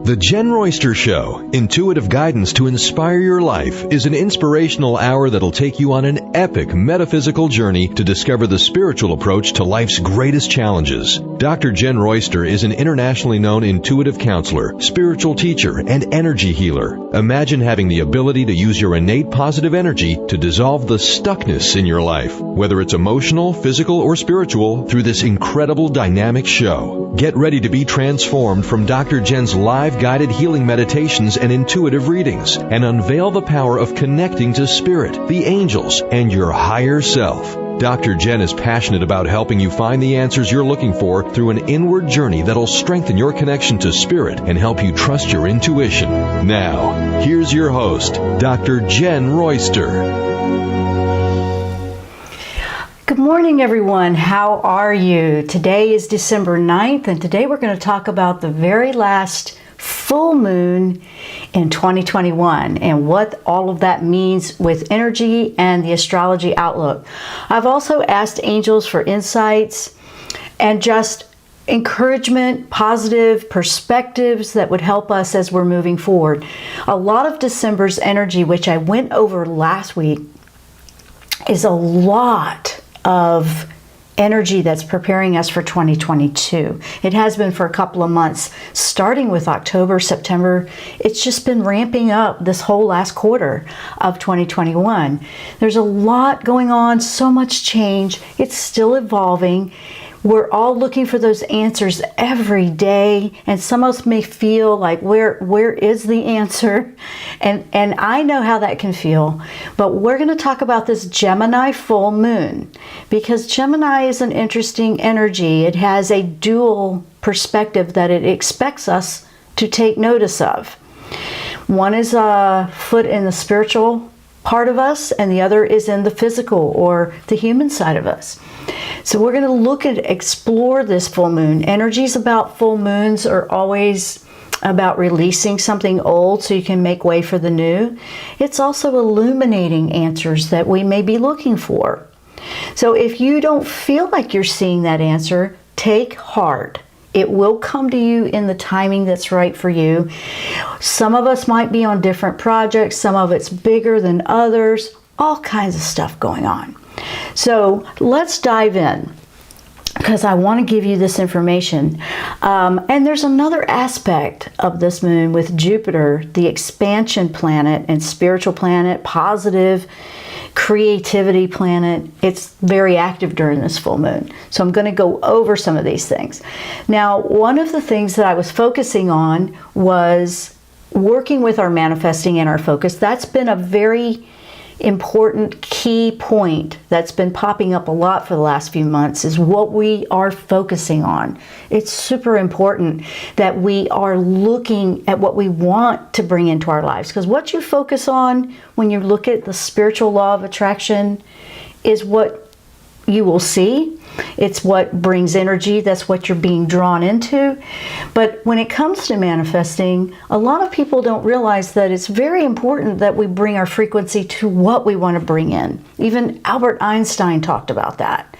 The Jenn Royster Show, intuitive guidance to inspire your life, is an inspirational hour that'll take you on an epic metaphysical journey to discover the spiritual approach to life's greatest challenges. Dr. Jenn Royster is an internationally known intuitive counselor, spiritual teacher, and energy healer. Imagine having the ability to use your innate positive energy to dissolve the stuckness in your life, whether it's emotional, physical, or spiritual, through this incredible dynamic show. Get ready to be transformed from Dr. Jenn's live guided healing meditations and intuitive readings, and unveil the power of connecting to spirit, the angels, and your higher self. Dr. Jenn is passionate about helping you find the answers you're looking for through an inward journey that'll strengthen your connection to spirit and help you trust your intuition. Now, here's your host, Dr. Jenn Royster. Good morning, everyone. How are you? Today is December 9th, and today we're going to talk about the very last full moon in 2021 and what all of that means with energy and the astrology outlook. I've also asked angels for insights and just encouragement, positive perspectives that would help us as we're moving forward. A lot of December's energy, which I went over last week, is a lot of energy that's preparing us for 2022. It has been for a couple of months, starting with October, September. It's just been ramping up this whole last quarter of 2021. There's a lot going on, so much change. It's still evolving. We're all looking for those answers every day, and some of us may feel like, where is the answer? And I know how that can feel, but we're going to talk about this Gemini full moon, because Gemini is an interesting energy. It has a dual perspective that it expects us to take notice of. One is a foot in the spiritual part of us, and the other is in the physical or the human side of us. So we're going to look at, explore this full moon. Energies about full moons are always about releasing something old so you can make way for the new. It's also illuminating answers that we may be looking for. So if you don't feel like you're seeing that answer, take heart. It will come to you in the timing that's right for you. Some of us might be on different projects. Some of it's bigger than others. All kinds of stuff going on. So let's dive in, because I want to give you this information. And there's another aspect of this moon with Jupiter, the expansion planet and spiritual planet, positive creativity planet. It's very active during this full moon. So I'm going to go over some of these things. Now, one of the things that I was focusing on was working with our manifesting and our focus. That's been a very important key point that's been popping up a lot for the last few months, is what we are focusing on. It's super important that we are looking at what we want to bring into our lives, because what you focus on when you look at the spiritual law of attraction is what you will see. It's what brings energy. That's what you're being drawn into. But when it comes to manifesting, a lot of people don't realize that it's very important that we bring our frequency to what we want to bring in. Even Albert Einstein talked about that.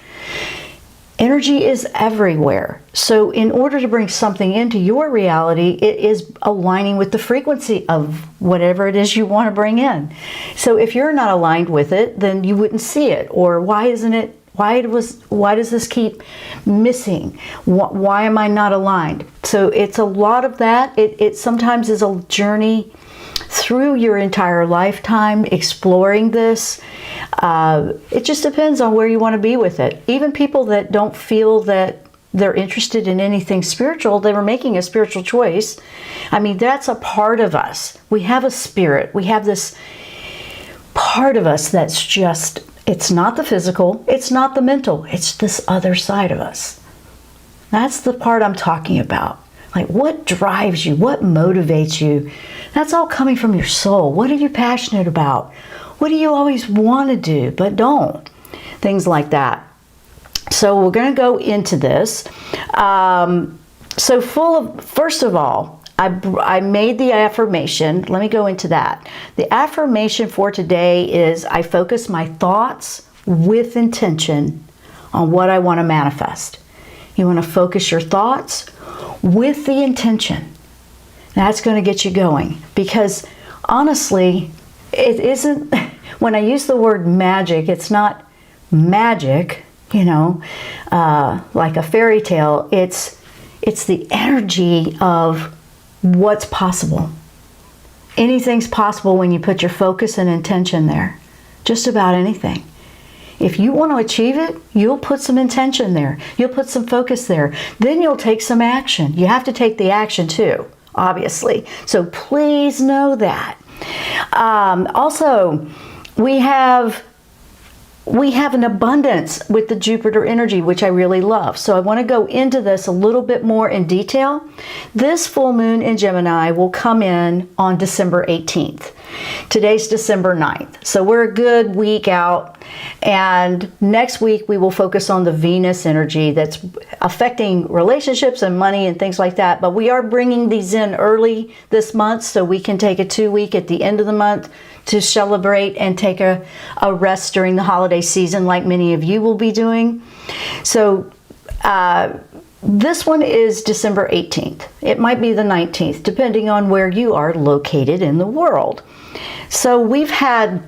Energy is everywhere. So in order to bring something into your reality, it is aligning with the frequency of whatever it is you want to bring in. So if you're not aligned with it, then you wouldn't see it. Or why isn't it? Why does this keep missing? Why am I not aligned? So it's a lot of that. It sometimes is a journey through your entire lifetime exploring this. It just depends on where you want to be with it. Even people that don't feel that they're interested in anything spiritual, they were making a spiritual choice. I mean, that's a part of us. We have a spirit. We have this part of us that's just, it's not the physical, it's not the mental, it's this other side of us. That's the part I'm talking about. Like, what drives you? What motivates you? That's all coming from your soul. What are you passionate about? What do you always want to do but don't? Things like that. So we're going to go into this. First of all, I made the affirmation. Let me go into that. The affirmation for today is, I focus my thoughts with intention on what I want to manifest. You want to focus your thoughts with the intention. That's going to get you going, because honestly, it isn't, when I use the word magic, it's not magic, like a fairy tale. It's the energy of what's possible. Anything's possible when you put your focus and intention there. Just about anything. If you want to achieve it, you'll put some intention there. You'll put some focus there. Then you'll take some action. You have to take the action too, obviously. So please know that. Also, we have an abundance with the Jupiter energy, which I really love. So I want to go into this a little bit more in detail. This full moon in Gemini will come in on December 18th. Today's December 9th. So we're a good week out. And next week we will focus on the Venus energy that's affecting relationships and money and things like that. But we are bringing these in early this month so we can take a 2-week at the end of the month to celebrate and take a rest during the holiday season, like many of you will be doing. So this one is December 18th. It might be the 19th, depending on where you are located in the world. So we've had,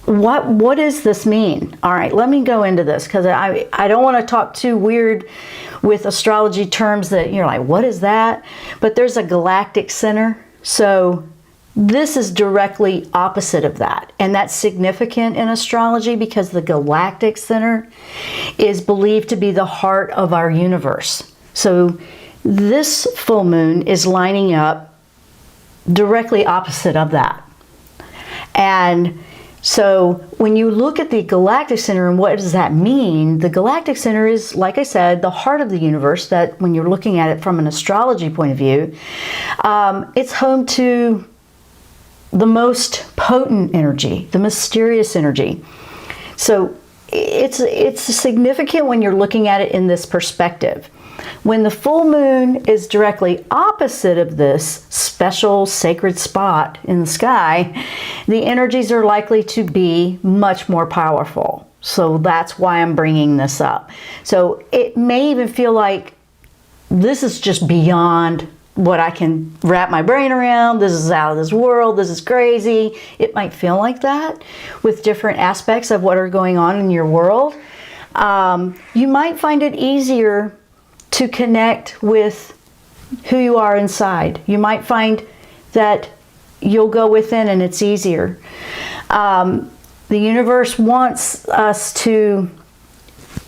what does this mean? All right, let me go into this, because I don't want to talk too weird with astrology terms that you're like, what is that? But there's a Galactic Center. So this is directly opposite of that. And that's significant in astrology because the Galactic Center is believed to be the heart of our universe. So this full moon is lining up directly opposite of that. And so when you look at the Galactic Center and what does that mean, the Galactic Center is, like I said, the heart of the universe, that when you're looking at it from an astrology point of view, it's home to the most potent energy, the mysterious energy. So it's significant when you're looking at it in this perspective. When the full moon is directly opposite of this special sacred spot in the sky, the energies are likely to be much more powerful. So that's why I'm bringing this up. So it may even feel like this is just beyond what I can wrap my brain around. This is out of this world. This is crazy. It might feel like that with different aspects of what are going on in your world. You might find it easier to connect with who you are inside. You might find that you'll go within and it's easier. The universe wants us to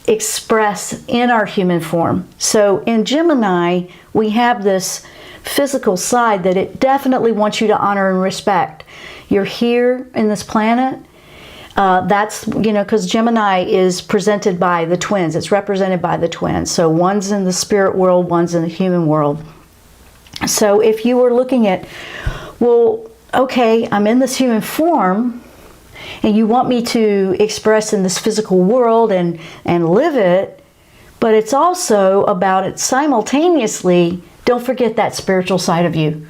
express in our human form. So in Gemini, we have this physical side that it definitely wants you to honor and respect. You're here in this planet. That's, because Gemini is presented by the twins. It's represented by the twins. So one's in the spirit world, one's in the human world. So if you were looking at, well, okay, I'm in this human form, and you want me to express in this physical world and live it, but it's also about it simultaneously. Don't forget that spiritual side of you.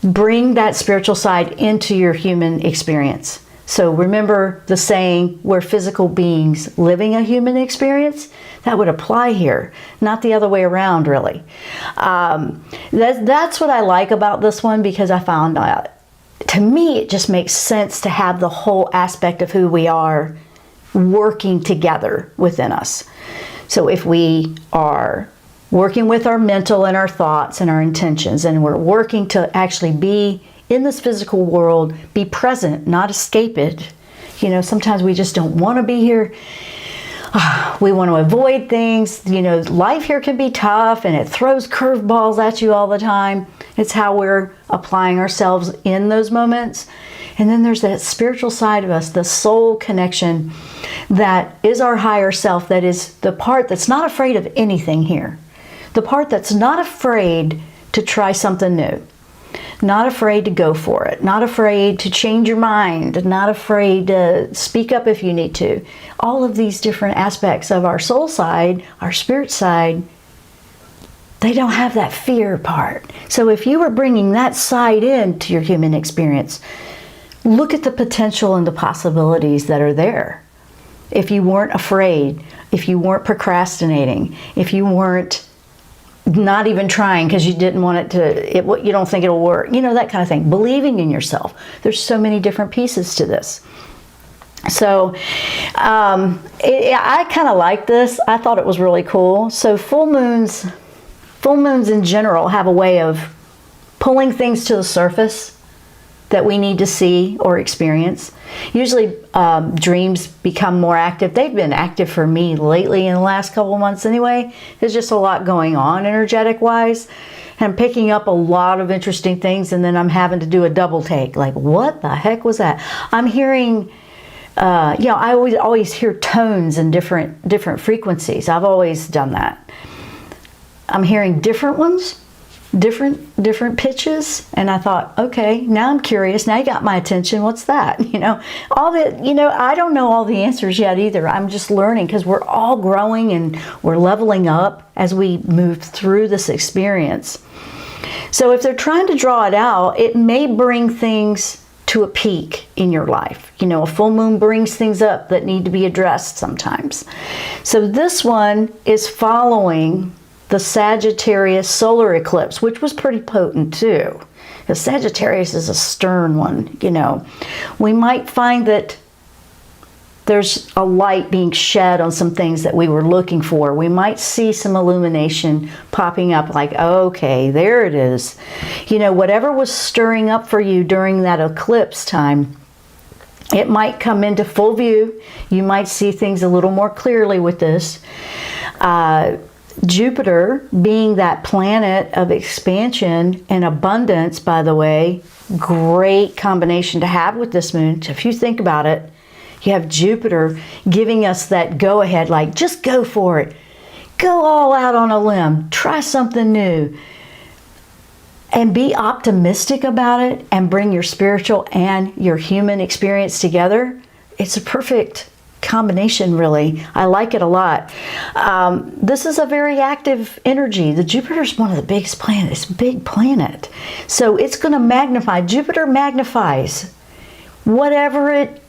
Bring that spiritual side into your human experience. So remember the saying, we're physical beings living a human experience? That would apply here, not the other way around, really. That's what I like about this one, because I found out, to me, it just makes sense to have the whole aspect of who we are working together within us. So if we are working with our mental and our thoughts and our intentions, and we're working to actually be in this physical world, be present, not escape it. Sometimes we just don't want to be here. We want to avoid things. Life here can be tough and it throws curveballs at you all the time. It's how we're applying ourselves in those moments. And then there's that spiritual side of us, the soul connection that is our higher self, that is the part that's not afraid of anything here. The part that's not afraid to try something new. Not afraid to go for it. Not afraid to change your mind. Not afraid to speak up if you need to. All of these different aspects of our soul side, our spirit side, they don't have that fear part. So if you were bringing that side into your human experience, look at the potential and the possibilities that are there. If you weren't afraid, if you weren't procrastinating, if you weren't not even trying because you didn't want it to, you don't think it'll work, that kind of thing. Believing in yourself. There's so many different pieces to this. So I kind of like this. I thought it was really cool. So full moons in general have a way of pulling things to the surface that we need to see or experience. Usually dreams become more active. They've been active for me lately in the last couple of months anyway. There's just a lot going on energetic wise. I'm picking up a lot of interesting things, and then I'm having to do a double take. Like, what the heck was that? I'm hearing, I always hear tones in different frequencies. I've always done that. I'm hearing different ones, different pitches, and I thought, okay, now I'm curious. Now you got my attention. What's that? All that. I don't know all the answers yet either. I'm just learning because we're all growing and we're leveling up as we move through this experience. So if they're trying to draw it out, it may bring things to a peak in your life. A full moon brings things up that need to be addressed sometimes. So this one is following the Sagittarius solar eclipse, which was pretty potent too. The Sagittarius is a stern one, We might find that there's a light being shed on some things that we were looking for. We might see some illumination popping up like, okay, there it is. Whatever was stirring up for you during that eclipse time, it might come into full view. You might see things a little more clearly with this. Jupiter, being that planet of expansion and abundance, by the way, great combination to have with this moon. If you think about it, you have Jupiter giving us that go ahead, like just go for it. Go all out on a limb. Try something new. And be optimistic about it and bring your spiritual and your human experience together. It's a perfect combination, really. I like it a lot. This is a very active energy. The Jupiter is one of the biggest planets. It's a big planet. So it's going to magnify. Jupiter magnifies whatever it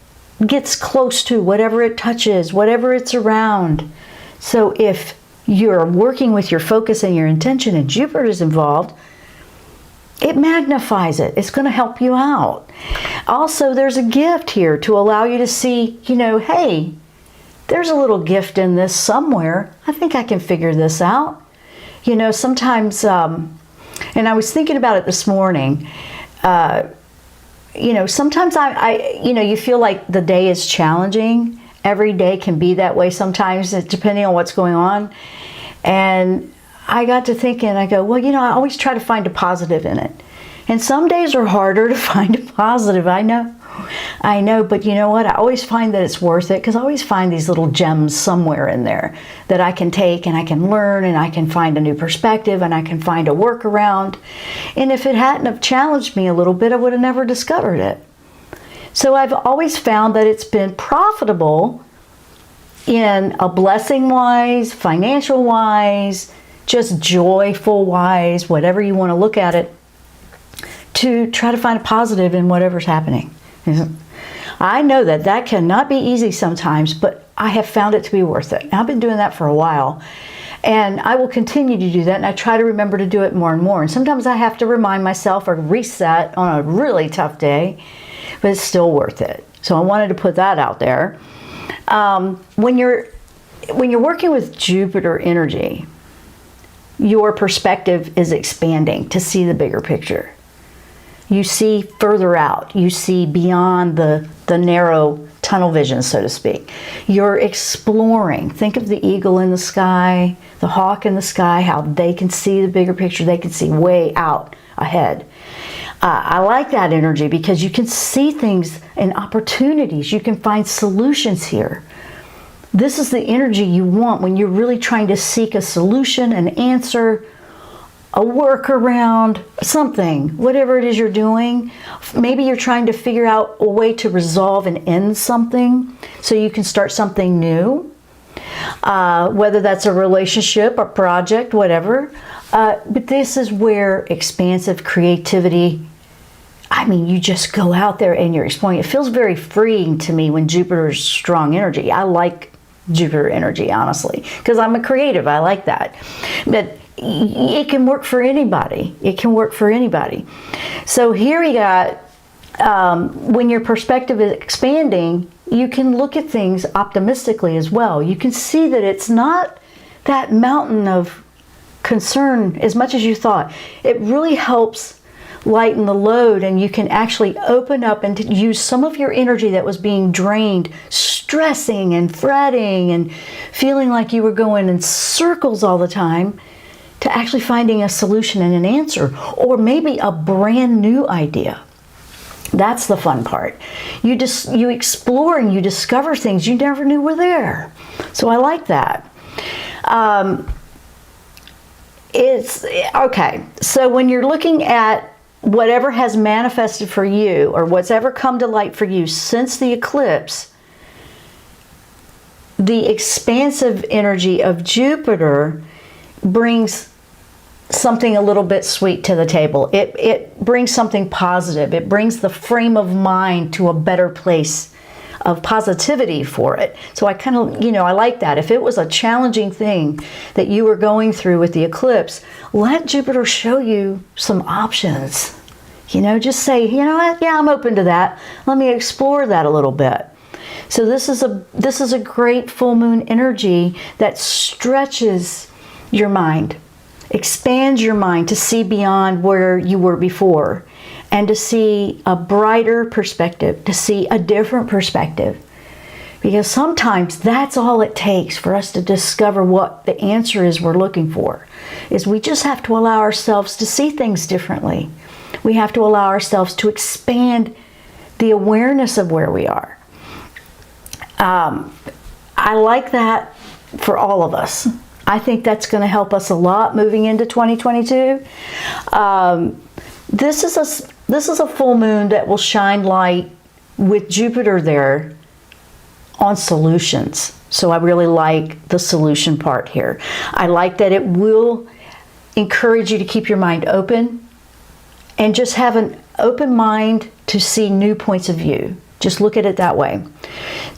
gets close to, whatever it touches, whatever it's around. So if you're working with your focus and your intention and Jupiter is involved, it magnifies it. It's going to help you out. Also, there's a gift here to allow you to see, hey, there's a little gift in this somewhere. I think I can figure this out. Sometimes, and I was thinking about it this morning, sometimes you feel like the day is challenging. Every day can be that way sometimes, depending on what's going on. And I got to thinking, I go, well, I always try to find a positive in it. And some days are harder to find a positive. I know, but you know what? I always find that it's worth it because I always find these little gems somewhere in there that I can take and I can learn and I can find a new perspective and I can find a workaround. And if it hadn't have challenged me a little bit, I would have never discovered it. So I've always found that it's been profitable in a blessing-wise, financial-wise, just joyful-wise, whatever you want to look at it, to try to find a positive in whatever's happening. I know that cannot be easy sometimes, but I have found it to be worth it. And I've been doing that for a while. And I will continue to do that, and I try to remember to do it more and more. And sometimes I have to remind myself or reset on a really tough day, but it's still worth it. So I wanted to put that out there. When you're working with Jupiter energy, your perspective is expanding to see the bigger picture. You see further out. You see beyond the narrow tunnel vision, so to speak. You're exploring. Think of the eagle in the sky, the hawk in the sky, how they can see the bigger picture. They can see way out ahead. I like that energy because you can see things and opportunities. You can find solutions here. This is the energy you want when you're really trying to seek a solution, an answer, a workaround, something, whatever it is you're doing. Maybe you're trying to figure out a way to resolve and end something so you can start something new, whether that's a relationship, a project, whatever. But this is where expansive creativity, you just go out there and you're exploring. It feels very freeing to me when Jupiter's strong energy. I like Jupiter energy, honestly, because I'm a creative. I like that. But it can work for anybody. It can work for anybody. So here you got, when your perspective is expanding, you can look at things optimistically as well. You can see that it's not that mountain of concern as much as you thought. It really helps lighten the load, and you can actually open up and use some of your energy that was being drained, stressing and fretting and feeling like you were going in circles all the time, to actually finding a solution and an answer, or maybe a brand new idea. That's the fun part. You explore and you discover things you never knew were there. So I like that. It's okay. So when you're looking at whatever has manifested for you, or what's ever come to light for you since the eclipse, the expansive energy of Jupiter brings something a little bit sweet to the table. It brings something positive. It brings the frame of mind to a better place of positivity for it. So I kind of, I like that. If it was a challenging thing that you were going through with the eclipse, let Jupiter show you some options. Just say, you know what? Yeah, I'm open to that. Let me explore that a little bit. So this is a great full moon energy that stretches your mind, expands your mind to see beyond where you were before, and to see a brighter perspective, to see a different perspective. Because sometimes that's all it takes for us to discover what the answer is we're looking for, is we just have to allow ourselves to see things differently. We have to allow ourselves to expand the awareness of where we are. I like that for all of us. I think that's going to help us a lot moving into 2022. This is a full moon that will shine light with Jupiter there on solutions. So I really like the solution part here. I like that it will encourage you to keep your mind open and just have an open mind to see new points of view. Just look at it that way.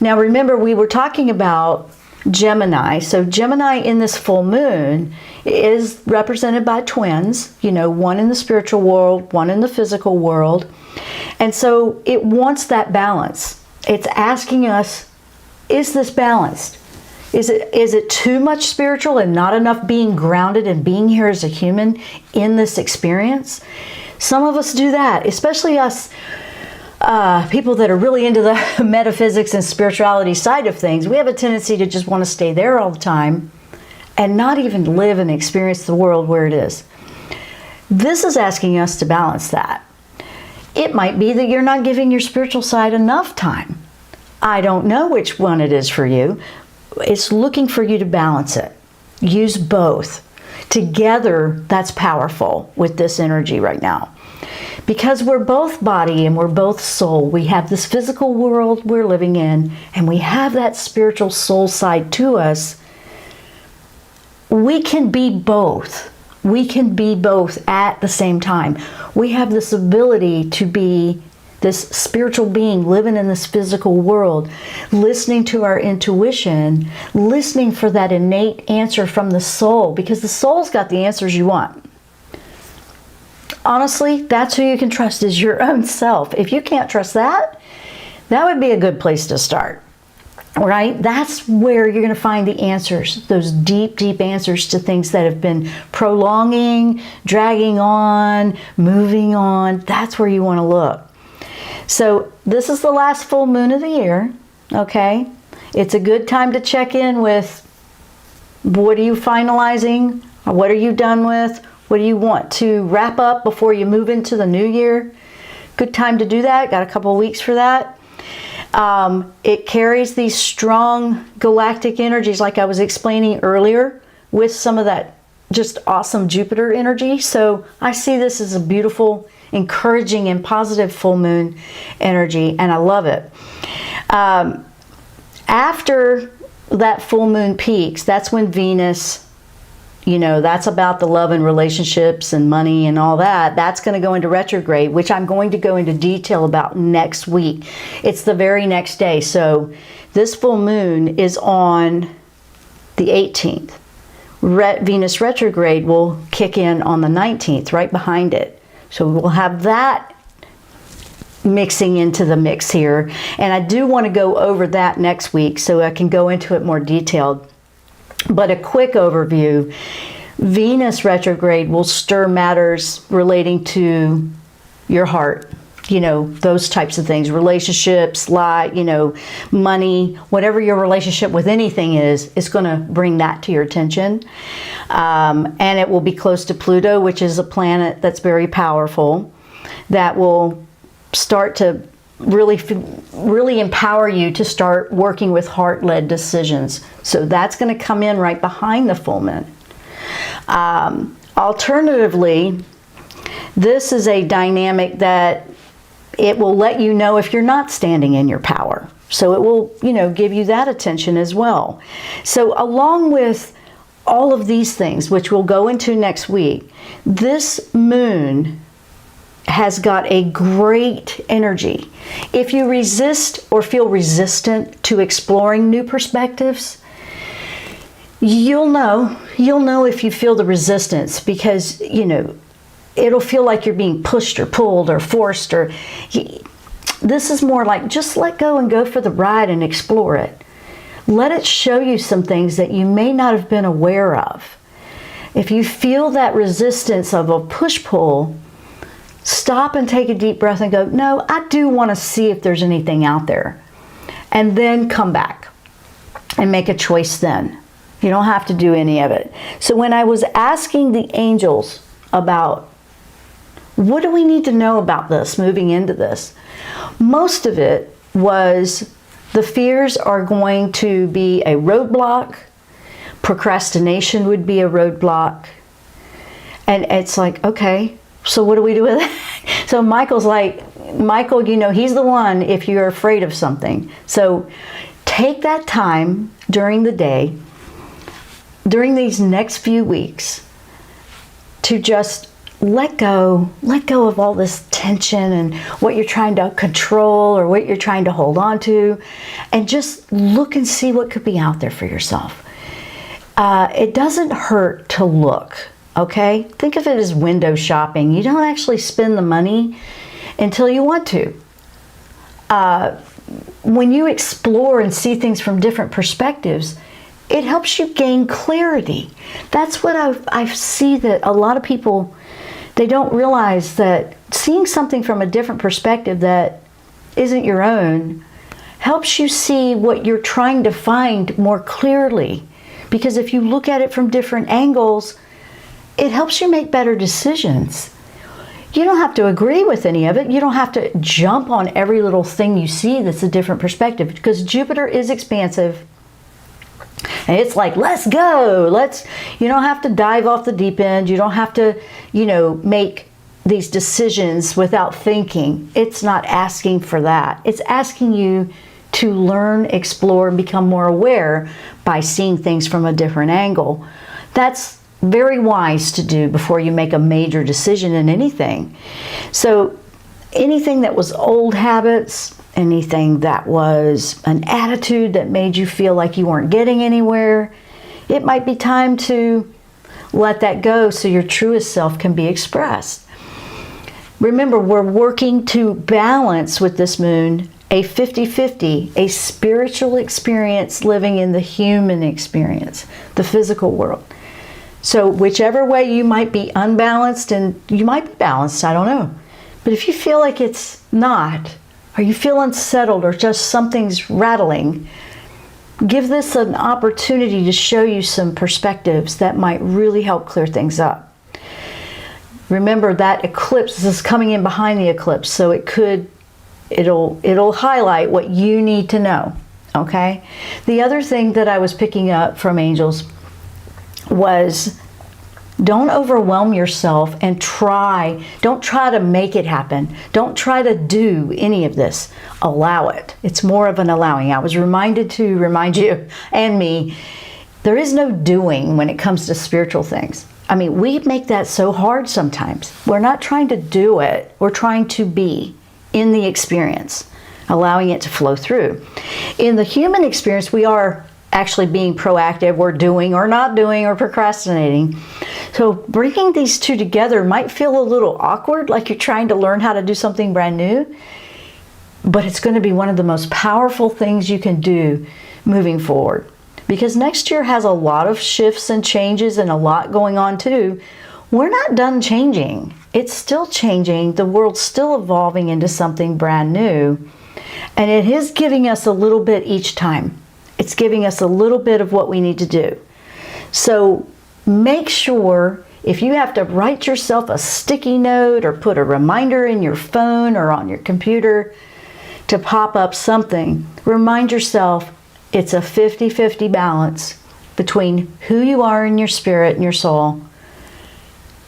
Now remember, we were talking about Gemini. So Gemini in this full moon is represented by twins, one in the spiritual world, one in the physical world. And so it wants that balance. It's asking us, is this balanced? Is it too much spiritual and not enough being grounded and being here as a human in this experience? Some of us do that, especially us people that are really into the metaphysics and spirituality side of things. We have a tendency to just want to stay there all the time and not even live and experience the world where it is. This is asking us to balance that. It might be that you're not giving your spiritual side enough time. I don't know which one it is for you. It's looking for you to balance it. Use both. Together, that's powerful with this energy right now. Because we're both body and we're both soul. We have this physical world we're living in, and we have that spiritual soul side to us. We can be both. We can be both at the same time. We have this ability to be this spiritual being living in this physical world, listening to our intuition, listening for that innate answer from the soul, because the soul's got the answers you want. Honestly, that's who you can trust, is your own self. If you can't trust that, that would be a good place to start, right? That's where you're going to find the answers, those deep, deep answers to things that have been prolonging, dragging on, moving on. That's where you want to look. So this is the last full moon of the year, okay? It's a good time to check in with, what are you finalizing? Or what are you done with? What do you want to wrap up before you move into the new year? Good time to do that. Got a couple of weeks for that. It carries these strong galactic energies like I was explaining earlier, with some of that just awesome Jupiter energy. So I see this as a beautiful, encouraging, and positive full moon energy, and I love it. After that full moon peaks, that's when Venus, that's about the love and relationships and money and all that. That's going to go into retrograde, which I'm going to go into detail about next week. It's the very next day. So this full moon is on the 18th, Venus retrograde will kick in on the 19th, right behind it. So we'll have that mixing into the mix here. And I do want to go over that next week so I can go into it more detailed. But a quick overview, Venus retrograde will stir matters relating to your heart. You know, those types of things, relationships, money, whatever your relationship with anything is, it's going to bring that to your attention. And it will be close to Pluto, which is a planet that's very powerful, that will start to really empower you to start working with heart-led decisions. So that's going to come in right behind the full moon. Alternatively, this is a dynamic that it will let you know if you're not standing in your power. So it will, give you that attention as well. So along with all of these things, which we'll go into next week, this moon has got a great energy. If you resist or feel resistant to exploring new perspectives, you'll know if you feel the resistance, because, it'll feel like you're being pushed or pulled or forced, or this is more like just let go and go for the ride and explore it. Let it show you some things that you may not have been aware of. If you feel that resistance of a push-pull, stop and take a deep breath and go, no, I do want to see if there's anything out there. And then come back and make a choice then. You don't have to do any of it. So when I was asking the angels about what do we need to know about this moving into this, most of it was the fears are going to be a roadblock. Procrastination would be a roadblock. And it's like, okay, so what do we do with that? So Michael's like, Michael, he's the one if you're afraid of something. So take that time during the day, during these next few weeks, to just let go of all this tension and what you're trying to control or what you're trying to hold on to, and just look and see what could be out there for yourself. It doesn't hurt to look, okay? Think of it as window shopping. You don't actually spend the money until you want to. When you explore and see things from different perspectives, it helps you gain clarity. That's what I see that a lot of people, they don't realize that seeing something from a different perspective that isn't your own helps you see what you're trying to find more clearly. Because if you look at it from different angles, it helps you make better decisions. You don't have to agree with any of it. You don't have to jump on every little thing you see that's a different perspective, because Jupiter is expansive. And it's like, let's go. You don't have to dive off the deep end. You don't have to, make these decisions without thinking. It's not asking for that. It's asking you to learn, explore, and become more aware by seeing things from a different angle. That's very wise to do before you make a major decision in anything. So anything that was old habits, anything that was an attitude that made you feel like you weren't getting anywhere, it might be time to let that go so your truest self can be expressed. Remember, we're working to balance with this moon a 50-50, a spiritual experience living in the human experience, the physical world. So whichever way you might be unbalanced, and you might be balanced, I don't know. But if you feel like it's not, or you feel unsettled, or just something's rattling, give this an opportunity to show you some perspectives that might really help clear things up. Remember that eclipse is coming in behind the eclipse, so it'll highlight what you need to know, okay? The other thing that I was picking up from angels was, don't overwhelm yourself and don't try to make it happen. Don't try to do any of this. Allow it. It's more of an allowing. I was reminded to remind you and me, there is no doing when it comes to spiritual things. I mean, we make that so hard sometimes. We're not trying to do it. We're trying to be in the experience, allowing it to flow through. In the human experience, we are actually being proactive or doing or not doing or procrastinating. So bringing these two together might feel a little awkward, like you're trying to learn how to do something brand new, but it's going to be one of the most powerful things you can do moving forward. Because next year has a lot of shifts and changes and a lot going on too. We're not done changing. It's still changing. The world's still evolving into something brand new. And it is giving us a little bit each time. It's giving us a little bit of what we need to do. So make sure, if you have to write yourself a sticky note or put a reminder in your phone or on your computer to pop up something, remind yourself it's a 50-50 balance between who you are in your spirit and your soul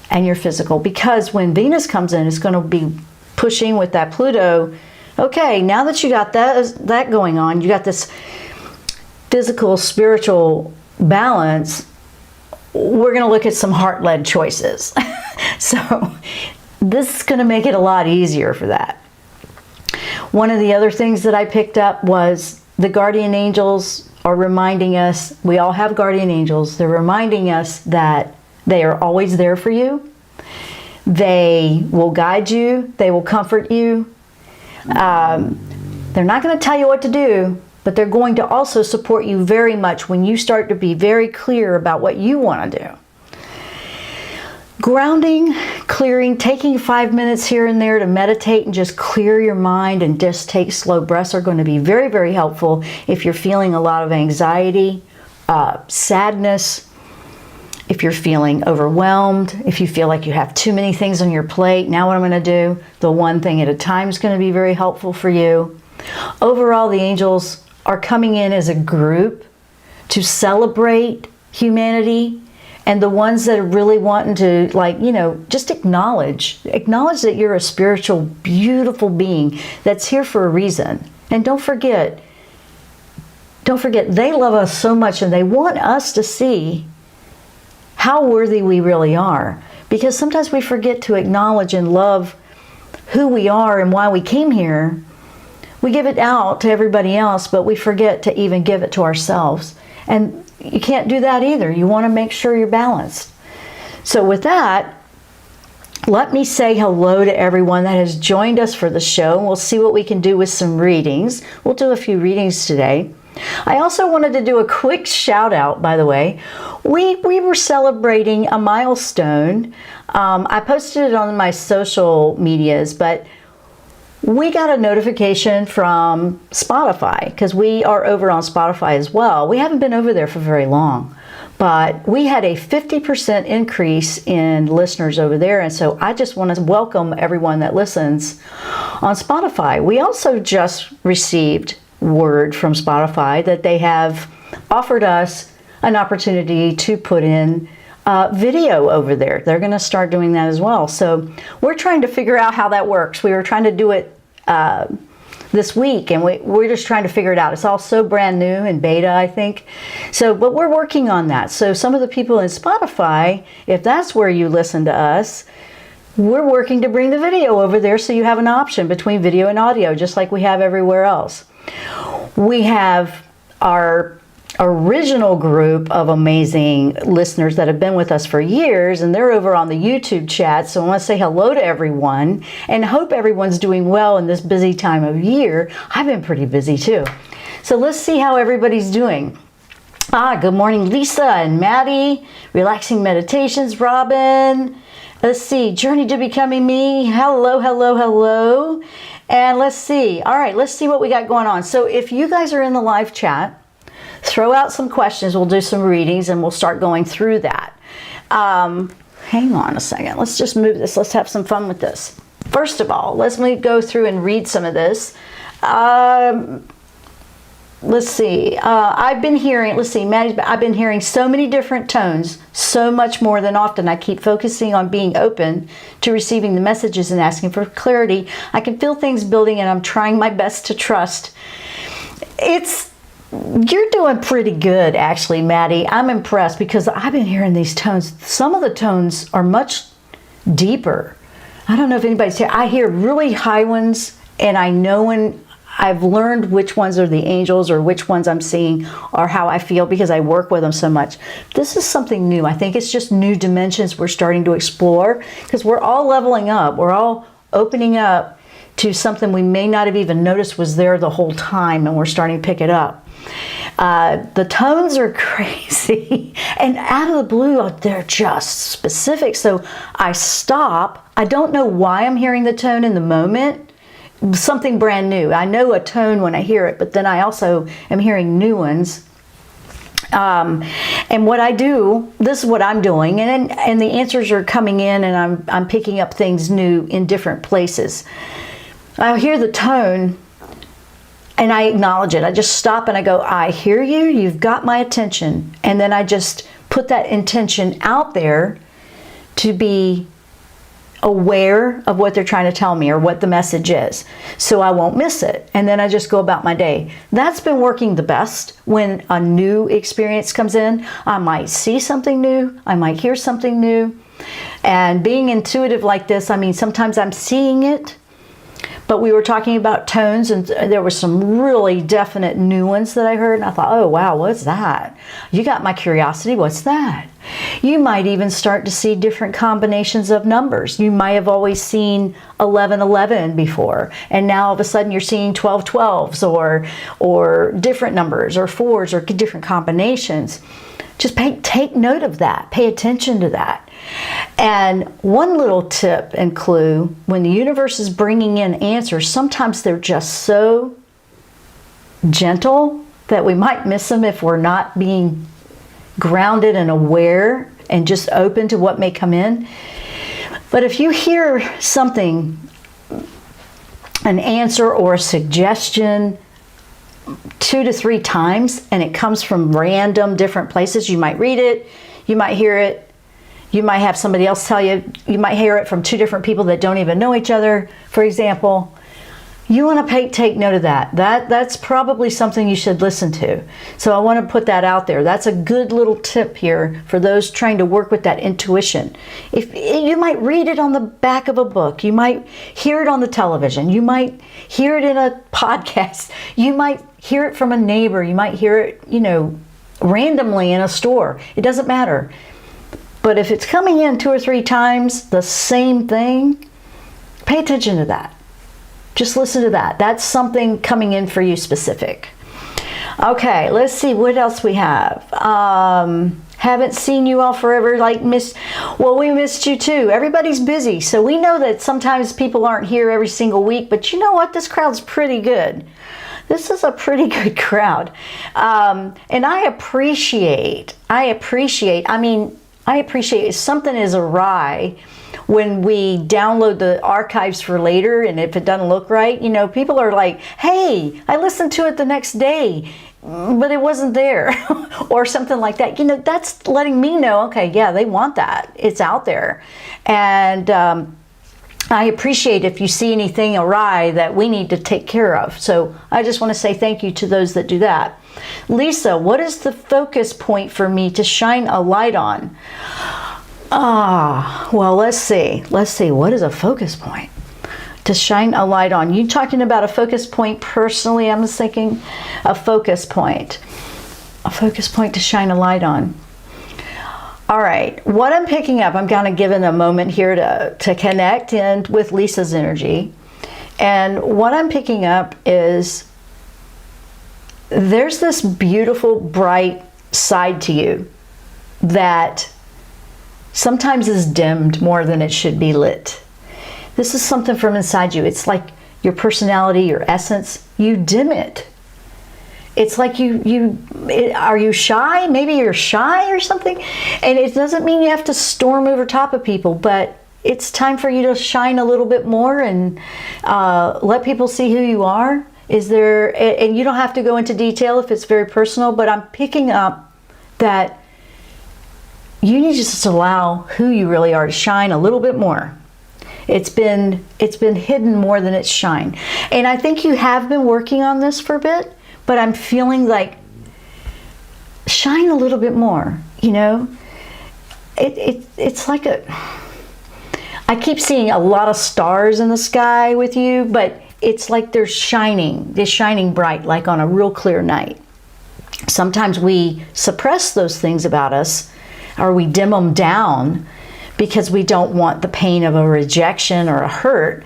and your physical. Because when Venus comes in, it's going to be pushing with that Pluto. Okay, now that you got that going on, you got this physical, spiritual balance, we're going to look at some heart-led choices. So this is going to make it a lot easier for that. One of the other things that I picked up was the guardian angels are reminding us, we all have guardian angels, they're reminding us that they are always there for you. They will guide you, they will comfort you. They're not going to tell you what to do, but they're going to also support you very much when you start to be very clear about what you want to do. Grounding, clearing, taking 5 minutes here and there to meditate and just clear your mind and just take slow breaths are going to be very, very helpful if you're feeling a lot of anxiety, sadness, if you're feeling overwhelmed, if you feel like you have too many things on your plate. Now what I'm going to do, the one thing at a time, is going to be very helpful for you. Overall, the angels are coming in as a group to celebrate humanity, and the ones that are really wanting to, like, you know, just acknowledge that you're a spiritual, beautiful being that's here for a reason. And don't forget, they love us so much and they want us to see how worthy we really are. Because sometimes we forget to acknowledge and love who we are and why we came here. We give it out to everybody else, but we forget to even give it to ourselves. And you can't do that either. You want to make sure you're balanced. So with that, let me say hello to everyone that has joined us for the show. We'll see what we can do with some readings. We'll do a few readings today. I also wanted to do a quick shout out, by the way. We were celebrating a milestone. I posted it on my social medias, but we got a notification from Spotify, because we are over on Spotify as well. We haven't been over there for very long, but we had a 50% increase in listeners over there. And so I just want to welcome everyone that listens on Spotify. We also just received word from Spotify that they have offered us an opportunity to put in video over there. They're going to start doing that as well. So we're trying to figure out how that works. We were trying to do it this week, and we're just trying to figure it out. It's all so brand new in beta, I think. So, but we're working on that. So some of the people in Spotify, if that's where you listen to us, we're working to bring the video over there so you have an option between video and audio, just like we have everywhere else. We have our original group of amazing listeners that have been with us for years, and they're over on the YouTube chat. So I want to say hello to everyone and hope everyone's doing well in this busy time of year. I've been pretty busy too. So let's see how everybody's doing. Good morning, Lisa and Maddie. Relaxing Meditations, Robin. Let's see, Journey to Becoming Me. Hello, hello, hello. And let's see. All right, let's see what we got going on. So if you guys are in the live chat, throw out some questions. We'll do some readings and we'll start going through that. Hang on a second. Let's just move this. Let's have some fun with this. First of all, let's go through and read some of this. Let's see. I've been hearing, let's see, Maddie's, I've been hearing so many different tones, so much more than often. I keep focusing on being open to receiving the messages and asking for clarity. I can feel things building and I'm trying my best to trust. You're doing pretty good, actually, Maddie. I'm impressed because I've been hearing these tones. Some of the tones are much deeper. I don't know if anybody's here. I hear really high ones, and I know when I've learned which ones are the angels or which ones I'm seeing or how I feel because I work with them so much. This is something new. I think it's just new dimensions we're starting to explore because we're all leveling up. We're all opening up to something we may not have even noticed was there the whole time, and we're starting to pick it up. The tones are crazy, and out of the blue, they're just specific. So I stop. I don't know why I'm hearing the tone in the moment. Something brand new. I know a tone when I hear it, but then I also am hearing new ones. And what I do, this is what I'm doing, and the answers are coming in, and I'm picking up things new in different places. I'll hear the tone, and I acknowledge it. I just stop and I go, I hear you, you've got my attention. And then I just put that intention out there to be aware of what they're trying to tell me or what the message is, so I won't miss it. And then I just go about my day. That's been working the best. When a new experience comes in, I might see something new, I might hear something new. And being intuitive like this, I mean, sometimes I'm seeing it. But we were talking about tones, and there were some really definite new ones that I heard, and I thought, oh wow, what's that? You got my curiosity, what's that? You might even start to see different combinations of numbers. You might have always seen 1111 before, and now all of a sudden you're seeing 1212s or different numbers or fours or different combinations. Just take note of that. Pay attention to that. And one little tip and clue, when the universe is bringing in answers, sometimes they're just so gentle that we might miss them if we're not being grounded and aware and just open to what may come in. But if you hear something, an answer or a suggestion 2 to 3 times, and it comes from random different places, you might read it, you might hear it, you might have somebody else tell you, you might hear it from 2 different people that don't even know each other, for example. You want to take note of that. That's probably something you should listen to. So I want to put that out there. That's a good little tip here for those trying to work with that intuition. If you might read it on the back of a book, you might hear it on the television, you might hear it in a podcast, you might hear it from a neighbor, you might hear it, randomly in a store. It doesn't matter. But if it's coming in 2 or 3 times, the same thing, pay attention to that. Just listen to that. That's something coming in for you specific. Okay, let's see what else we have. Haven't seen you all forever, well, we missed you too. Everybody's busy, so we know that sometimes people aren't here every single week, but you know what? This crowd's pretty good. This is a pretty good crowd. And I appreciate if something is awry when we download the archives for later, and if it doesn't look right, people are like, hey, I listened to it the next day, but it wasn't there, or something like that. That's letting me know, okay, yeah, they want that. It's out there. And I appreciate if you see anything awry that we need to take care of. So I just want to say thank you to those that do that. Lisa, what is the focus point for me to shine a light on? Well, let's see. What is a focus point to shine a light on? You talking about a focus point personally? I'm just thinking a focus point to shine a light on. All right, what I'm picking up, I'm kind of giving a moment here to connect in with Lisa's energy. And what I'm picking up is there's this beautiful, bright side to you that sometimes is dimmed more than it should be lit. This is something from inside you. It's like your personality, your essence, you dim it. It's like are you shy? Maybe you're shy or something. And it doesn't mean you have to storm over top of people, but it's time for you to shine a little bit more and let people see who you are. And you don't have to go into detail if it's very personal, but I'm picking up that you need to just allow who you really are to shine a little bit more. It's been hidden more than it's shined. And I think you have been working on this for a bit, but I'm feeling like shine a little bit more, It's like I keep seeing a lot of stars in the sky with you, but it's like they're shining bright, like on a real clear night. Sometimes we suppress those things about us, or we dim them down because we don't want the pain of a rejection or a hurt.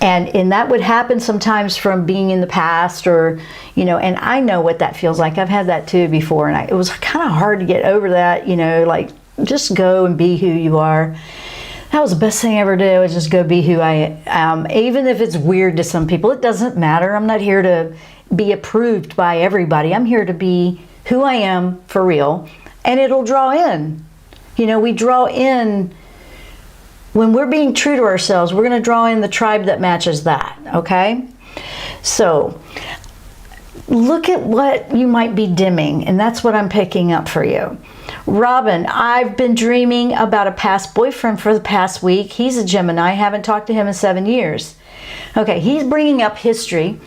And that would happen sometimes from being in the past, or, you know, and I know what that feels like. I've had that too before, and it was kind of hard to get over that, you know, like, just go and be who you are. That was the best thing I ever did, was just go be who I am. Even if it's weird to some people, it doesn't matter. I'm not here to be approved by everybody. I'm here to be who I am for real, and it'll draw in. You know, we draw in, when we're being true to ourselves, we're going to draw in the tribe that matches that, okay? So, look at what you might be dimming, and that's what I'm picking up for you. Robin, I've been dreaming about a past boyfriend for the past week. He's a Gemini. I haven't talked to him in 7 years. Okay, he's bringing up history.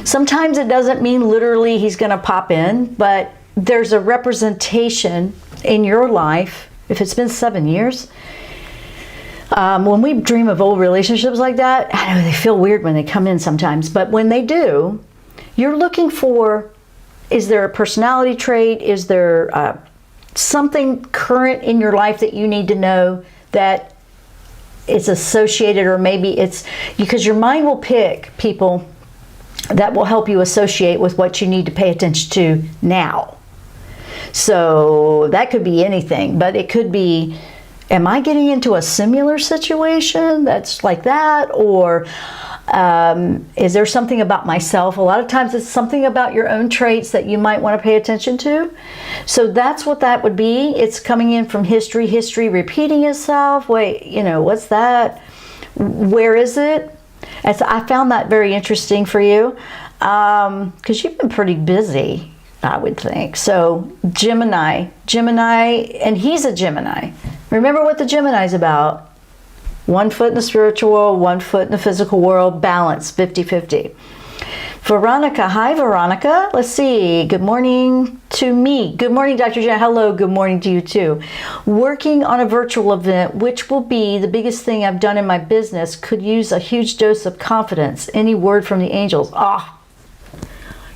Sometimes it doesn't mean literally he's going to pop in, but there's a representation in your life. If it's been 7 years, when we dream of old relationships like that, I know they feel weird when they come in sometimes, but when they do, you're looking for, is there a personality trait? Is there something current in your life that you need to know that is associated, or maybe it's because your mind will pick people that will help you associate with what you need to pay attention to now. So that could be anything, but it could be, am I getting into a similar situation that's like that? Or is there something about myself? A lot of times it's something about your own traits that you might want to pay attention to. So that's what that would be. It's coming in from history repeating itself. Wait, you know, what's that? Where is it? I found that very interesting for you, because you've been pretty busy, I would think. So Gemini, and he's a Gemini. Remember what the Gemini is about. 1 foot in the spiritual world, 1 foot in the physical world, balance, 50-50. Veronica, hi Veronica. Let's see, good morning to me. Good morning, Dr. Jenn. Hello, good morning to you too. Working on a virtual event, which will be the biggest thing I've done in my business, could use a huge dose of confidence. Any word from the angels?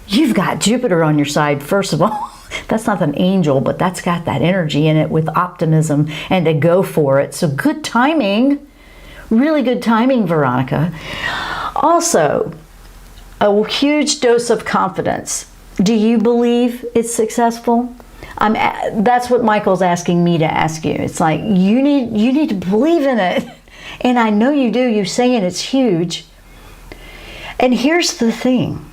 You've got Jupiter on your side, first of all. That's not an angel, but that's got that energy in it with optimism and to go for it. So good timing, really good timing, Veronica. Also, a huge dose of confidence. Do you believe it's successful? That's what Michael's asking me to ask you. It's like, you need to believe in it. And I know you do. You're saying it's huge. And here's the thing.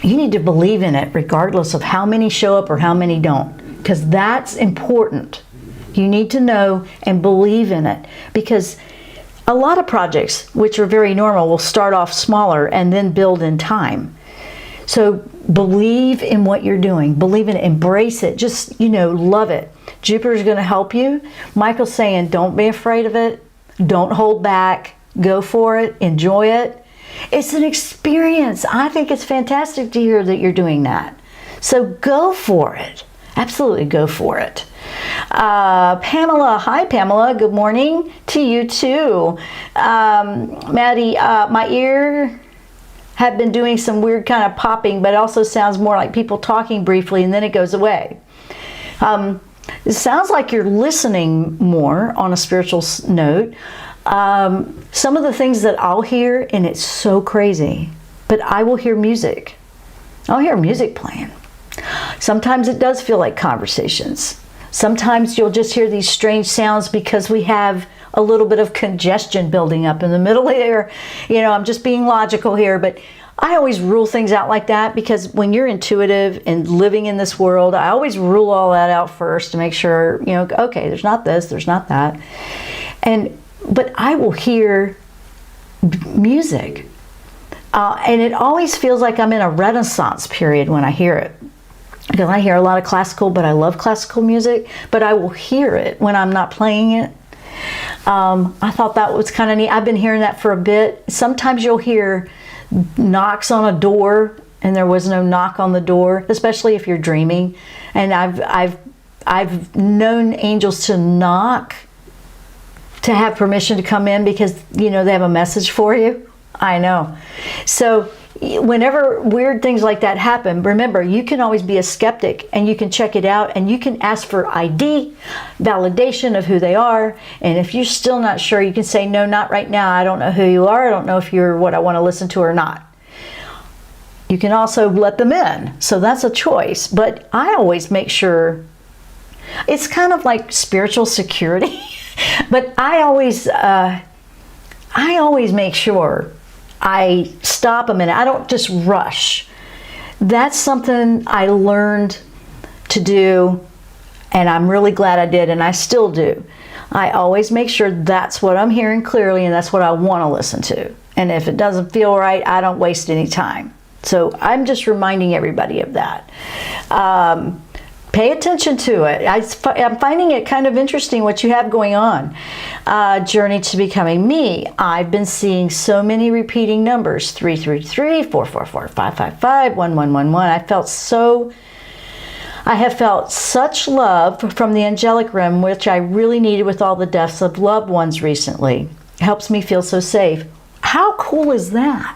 You need to believe in it regardless of how many show up or how many don't, because that's important. You need to know and believe in it, because a lot of projects, which are very normal, will start off smaller and then build in time. So believe in what you're doing. Believe in it. Embrace it. Just, love it. Jupiter's going to help you. Michael's saying, don't be afraid of it. Don't hold back. Go for it. Enjoy it. It's an experience. I think it's fantastic to hear that you're doing that. So go for it. Absolutely go for it. Pamela, hi Pamela, good morning to you too. Maddie, my ear had been doing some weird kind of popping, but it also sounds more like people talking briefly and then it goes away. It sounds like you're listening more on a spiritual note. Some of the things that I'll hear, and it's so crazy, but I will hear music. I'll hear music playing. Sometimes it does feel like conversations. Sometimes you'll just hear these strange sounds because we have a little bit of congestion building up in the middle here. I'm just being logical here, but I always rule things out like that, because when you're intuitive and living in this world, I always rule all that out first to make sure, okay, there's not this, there's not that. But I will hear music. And it always feels like I'm in a Renaissance period when I hear it. Because I hear a lot of classical, but I love classical music. But I will hear it when I'm not playing it. I thought that was kind of neat. I've been hearing that for a bit. Sometimes you'll hear knocks on a door, and there was no knock on the door, especially if you're dreaming. And I've known angels to knock to have permission to come in, because they have a message for you. I know. So whenever weird things like that happen, remember, you can always be a skeptic and you can check it out and you can ask for ID, validation of who they are. And if you're still not sure, you can say, no, not right now. I don't know who you are. I don't know if you're what I want to listen to or not. You can also let them in. So that's a choice. But I always make sure, it's kind of like spiritual security, but I always make sure I stop a minute. I don't just rush. That's something I learned to do, and I'm really glad I did, and I still do. I always make sure that's what I'm hearing clearly, and that's what I want to listen to. And if it doesn't feel right, I don't waste any time. So I'm just reminding everybody of that. Pay attention to it. I'm finding it kind of interesting what you have going on. Journey to becoming me. I've been seeing so many repeating numbers. 333, 444, 555, 1111. I have felt such love from the angelic realm, which I really needed with all the deaths of loved ones recently. It helps me feel so safe. How cool is that?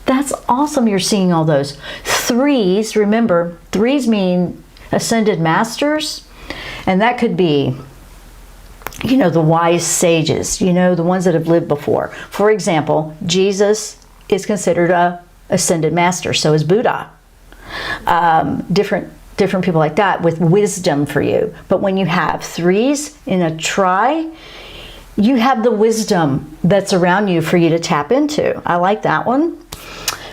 That's awesome you're seeing all those. Threes, remember, threes mean ascended masters, and that could be, the wise sages, the ones that have lived before. For example, Jesus is considered a ascended master, so is Buddha. Different people like that with wisdom for you. But when you have threes in a tri, you have the wisdom that's around you for you to tap into. I like that one.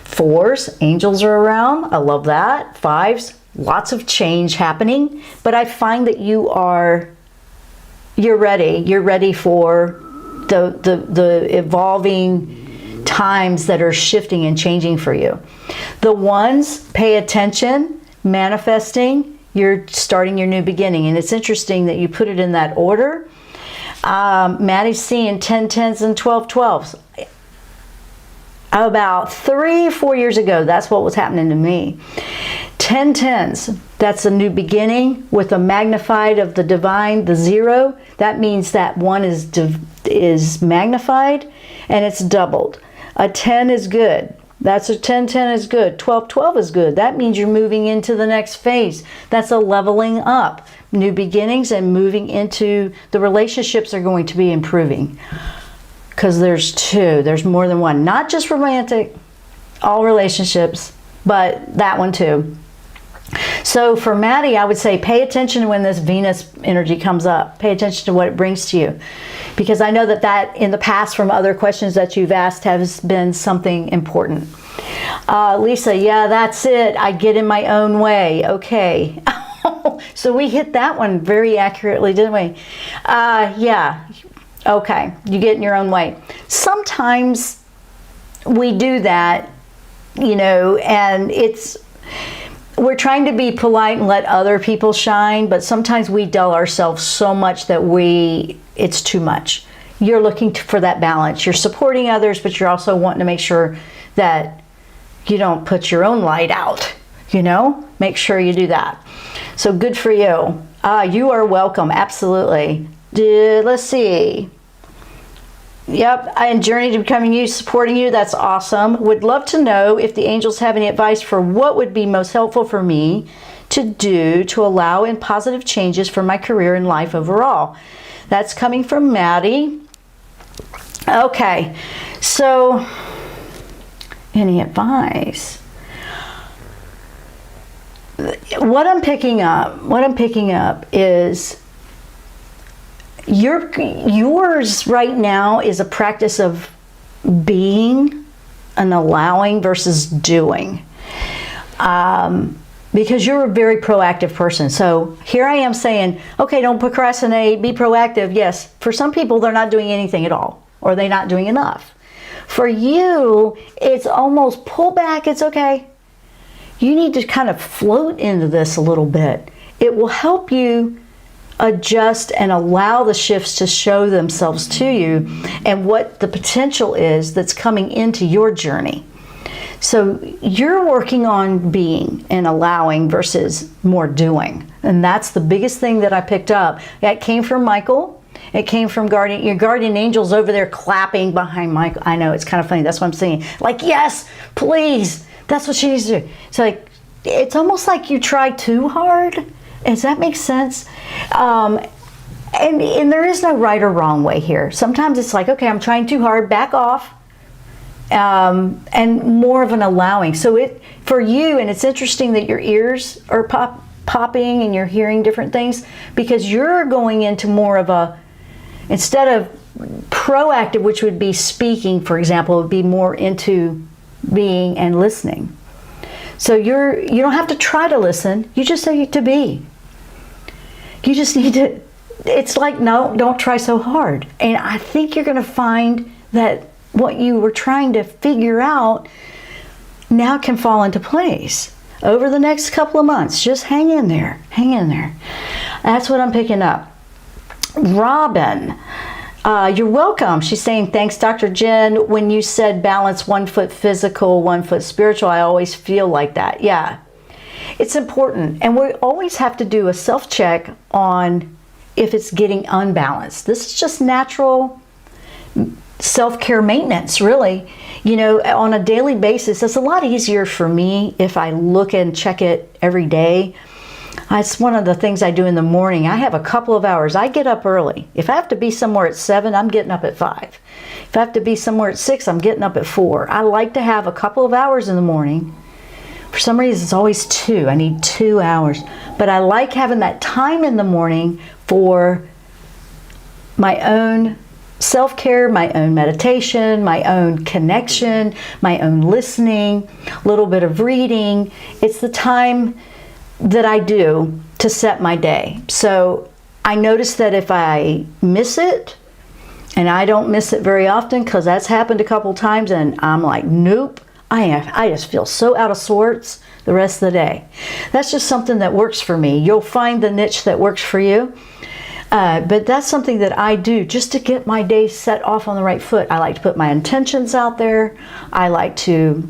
Fours, angels are around. I love that. Fives, lots of change happening, but I find that you're ready. You're ready for the evolving times that are shifting and changing for you. The ones, pay attention, manifesting, you're starting your new beginning. And it's interesting that you put it in that order. Maddie's seeing 10 10s and 12 12s. About 3-4 years ago, that's what was happening to me. 10 10s, that's a new beginning with a magnified of the divine, the 0. That means that one is magnified and it's doubled. A 10 is good. That's a 10 10 is good. 12 12 is good. That means you're moving into the next phase. That's a leveling up. New beginnings and moving into the relationships are going to be improving. Because there's more than one. Not just romantic, all relationships, but that one too. So for Maddie, I would say pay attention when this Venus energy comes up. Pay attention to what it brings to you. Because I know that in the past from other questions that you've asked has been something important. Lisa, yeah, that's it. I get in my own way. Okay. So we hit that one very accurately, didn't we? Yeah. Okay, you get in your own way. Sometimes we do that, and we're trying to be polite and let other people shine, but sometimes we dull ourselves so much that it's too much. You're looking for that balance. You're supporting others, but you're also wanting to make sure that you don't put your own light out, Make sure you do that. So good for you. You are welcome, absolutely. Let's see. Yep, and Journey to Becoming You, supporting you, that's awesome. Would love to know if the angels have any advice for what would be most helpful for me to do to allow in positive changes for my career and life overall. That's coming from Maddie. Okay, so any advice? What I'm picking up is yours right now is a practice of being and allowing versus doing. Because you're a very proactive person. So here I am saying, okay, don't procrastinate, be proactive. Yes, for some people, they're not doing anything at all, or they're not doing enough. For you, it's almost pull back, it's okay. You need to kind of float into this a little bit. It will help you adjust and allow the shifts to show themselves to you and what the potential is that's coming into your journey. So you're working on being and allowing versus more doing. And that's the biggest thing that I picked up. That came from Michael. It came from your guardian angels over there clapping behind Michael. I know, it's kind of funny. That's what I'm saying. Like, yes, please. That's what she needs to do. It's like, it's almost like you try too hard. Does that make sense? And there is no right or wrong way here. Sometimes it's like, okay, I'm trying too hard, back off. And more of an allowing. So for you, and it's interesting that your ears are popping and you're hearing different things, because you're going into more of a, instead of proactive, which would be speaking, for example, it would be more into being and listening. So you don't have to try to listen, you just need to be. You just need to, it's like, no, don't try so hard. And I think you're going to find that what you were trying to figure out now can fall into place over the next couple of months. Just hang in there. Hang in there. That's what I'm picking up. Robin, you're welcome. She's saying, thanks, Dr. Jenn. When you said balance 1 foot physical, 1 foot spiritual, I always feel like that. Yeah, it's important. And we always have to do a self-check on if it's getting unbalanced. This is just natural self-care maintenance, really. You know, on a daily basis, it's a lot easier for me if I look and check it every day. It's one of the things I do in the morning. I have a couple of hours. I get up early. If I have to be somewhere at 7, I'm getting up at 5. If I have to be somewhere at 6, I'm getting up at 4. I like to have a couple of hours in the morning. For some reason, it's always 2. I need 2 hours. But I like having that time in the morning for my own self-care, my own meditation, my own connection, my own listening, a little bit of reading. It's the time that I do to set my day. So I notice that if I miss it, and I don't miss it very often because that's happened a couple times, and I'm like, nope, I just feel so out of sorts the rest of the day. That's just something that works for me. You'll find the niche that works for you. But that's something that I do just to get my day set off on the right foot. I like to put my intentions out there. I like to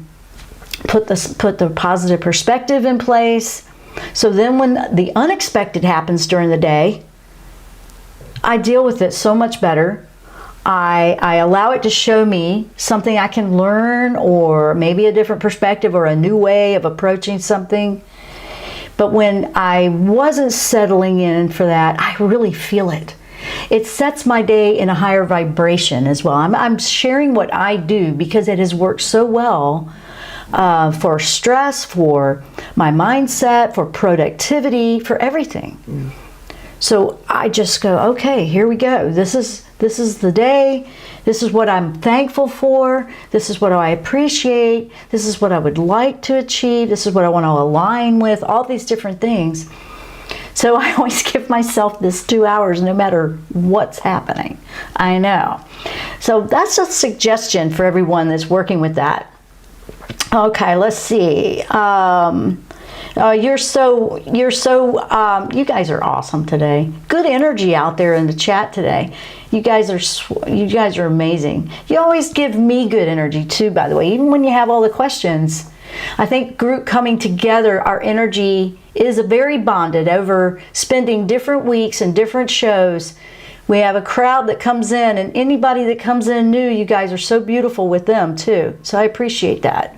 put the positive perspective in place. So then when the unexpected happens during the day, I deal with it so much better. I allow it to show me something I can learn, or maybe a different perspective or a new way of approaching something. But when I wasn't settling in for that, I really feel it. It sets my day in a higher vibration as well. I'm sharing what I do because it has worked so well for stress, for my mindset, for productivity, for everything. So I just go, okay, here we go. This is the day. This is what I'm thankful for. This is what I appreciate. This is what I would like to achieve. This is what I want to align with, all these different things. So I always give myself this 2 hours no matter what's happening. I know. So that's a suggestion for everyone that's working with that. Okay, let's see. You guys are awesome today. Good energy out there in the chat today. You guys are amazing. You always give me good energy too, by the way, even when you have all the questions. I think group coming together, our energy is very bonded over spending different weeks and different shows. We have a crowd that comes in, and anybody that comes in new, you guys are so beautiful with them too. So I appreciate that.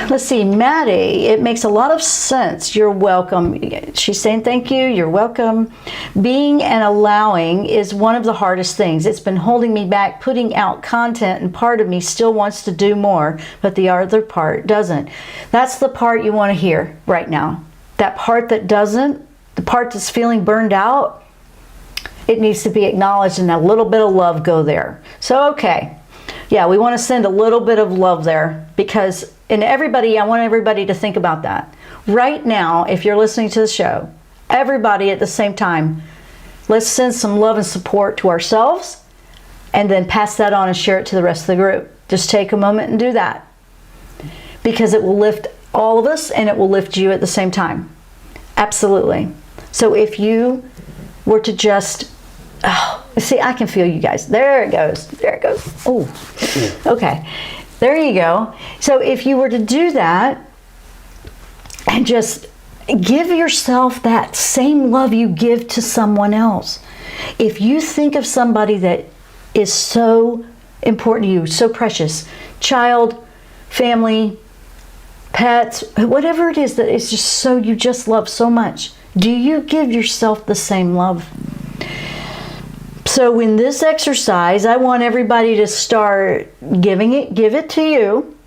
Let's see, Maddie, it makes a lot of sense. You're welcome. She's saying thank you. You're welcome. Being and allowing is one of the hardest things. It's been holding me back, putting out content, and part of me still wants to do more, but the other part doesn't. That's the part you want to hear right now. That part that doesn't, the part that's feeling burned out, it needs to be acknowledged, and a little bit of love go there. So, okay. Yeah, we want to send a little bit of love there, because I want everybody to think about that. Right now, if you're listening to the show, everybody at the same time, let's send some love and support to ourselves, and then pass that on and share it to the rest of the group. Just take a moment and do that, because it will lift all of us and it will lift you at the same time. Absolutely. So if you were to just, see, I can feel you guys. There it goes. There it goes. Oh, okay. There you go. So if you were to do that and just give yourself that same love you give to someone else, If you think of somebody that is so important to you, so precious, child, family, pets, whatever it is that is just so, you just love so much, do you give yourself the same love? So in this exercise, I want everybody to start give it to you.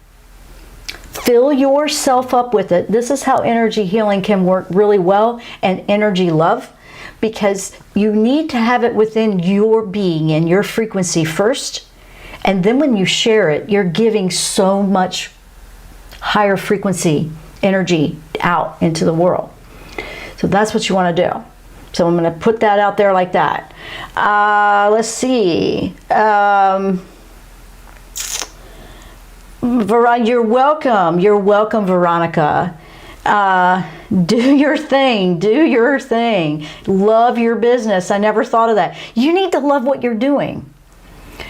Fill yourself up with it. This is how energy healing can work really well, and energy love, because you need to have it within your being and your frequency first. And then when you share it, you're giving so much higher frequency energy out into the world. So that's what you want to do. So I'm going to put that out there like that. Let's see. You're welcome. You're welcome, Veronica. Do your thing. Do your thing. Love your business. I never thought of that. You need to love what you're doing.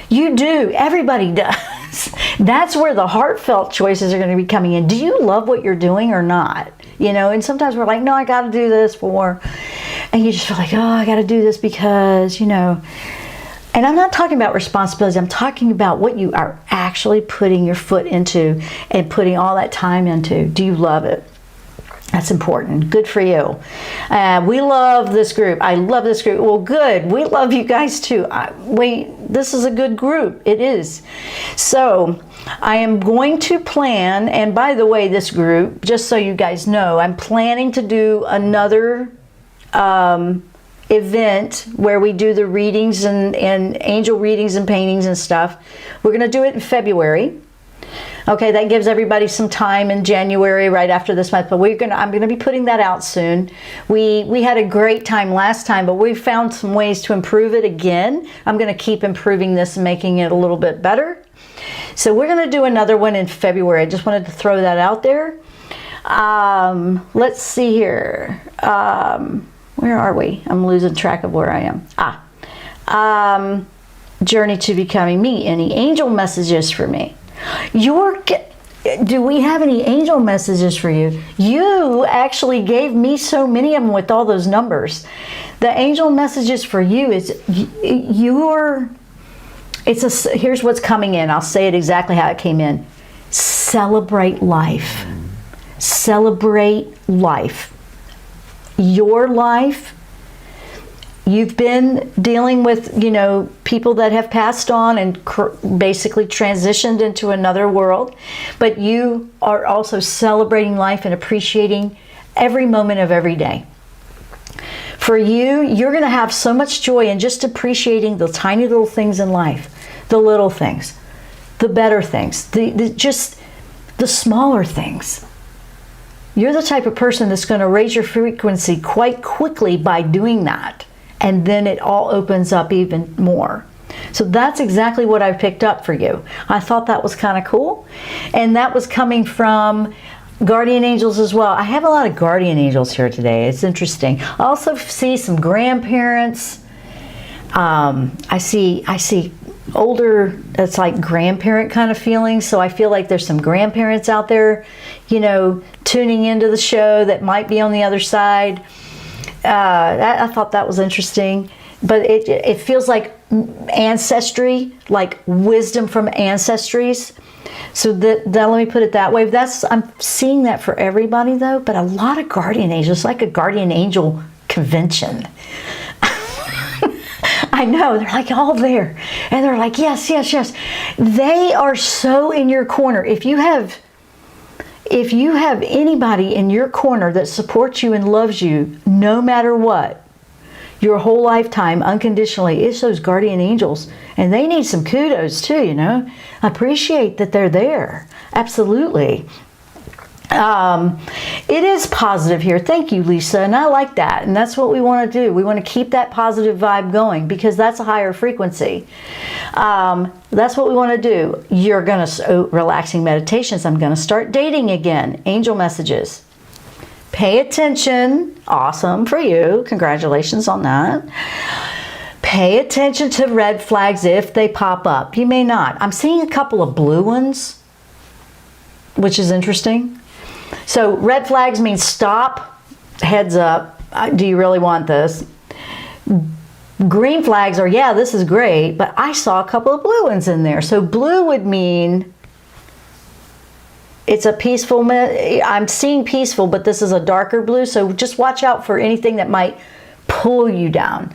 You do. Everybody does. That's where the heartfelt choices are going to be coming in. Do you love what you're doing or not? You know, and sometimes we're like, no, I got to do this for, and you just feel like, oh, I got to do this because, you know. And I'm not talking about responsibilities. I'm talking about what you are actually putting your foot into and putting all that time into. Do you love it? That's important. Good for you. We love this group. I love this group. Well, good. We love you guys too. This is a good group. It is. So I am going to plan, and by the way, this group, just so you guys know, I'm planning to do another event where we do the readings and angel readings and paintings and stuff. We're going to do it in February. Okay, that gives everybody some time in January right after this month, but I'm going to be putting that out soon. We had a great time last time, but we found some ways to improve it again. I'm going to keep improving this and making it a little bit better. So we're going to do another one in February. I just wanted to throw that out there. Let's see here. Where are we? I'm losing track of where I am. Journey to becoming me. Any angel messages for me? Do we have any angel messages for you? You actually gave me so many of them with all those numbers. The angel messages for you is here's what's coming in. I'll say it exactly how it came in. Celebrate life. Celebrate life. Your life. You've been dealing with, people that have passed on and basically transitioned into another world, but you are also celebrating life and appreciating every moment of every day. For you, you're going to have so much joy in just appreciating the tiny little things in life, the little things, the better things, just the smaller things. You're the type of person that's going to raise your frequency quite quickly by doing that. And then it all opens up even more. So that's exactly what I picked up for you. I thought that was kind of cool. And that was coming from guardian angels as well. I have a lot of guardian angels here today. It's interesting. I also see some grandparents. I see older, it's like grandparent kind of feeling. So I feel like there's some grandparents out there, tuning into the show that might be on the other side. I thought that was interesting, but it feels like ancestry, like wisdom from ancestries. So that let me put it that way. I'm seeing that for everybody though, but a lot of guardian angels, like a guardian angel convention. I know, they're like all there, and they're like, yes, yes, yes. They are so in your corner. If you have anybody in your corner that supports you and loves you no matter what, your whole lifetime unconditionally, it's those guardian angels. And they need some kudos too, Appreciate that they're there. Absolutely. It is positive here. Thank you, Lisa. And I like that. And that's what we want to do. We want to keep that positive vibe going because that's a higher frequency. That's what we want to do. You're going to, relaxing meditations. I'm going to start dating again. Angel messages. Pay attention. Awesome for you. Congratulations on that. Pay attention to red flags if they pop up. You may not. I'm seeing a couple of blue ones, which is interesting. So red flags mean stop, heads up. Do you really want this? Green flags are, yeah, this is great, but I saw a couple of blue ones in there. So blue would mean it's a peaceful, I'm seeing peaceful, but this is a darker blue. So just watch out for anything that might pull you down.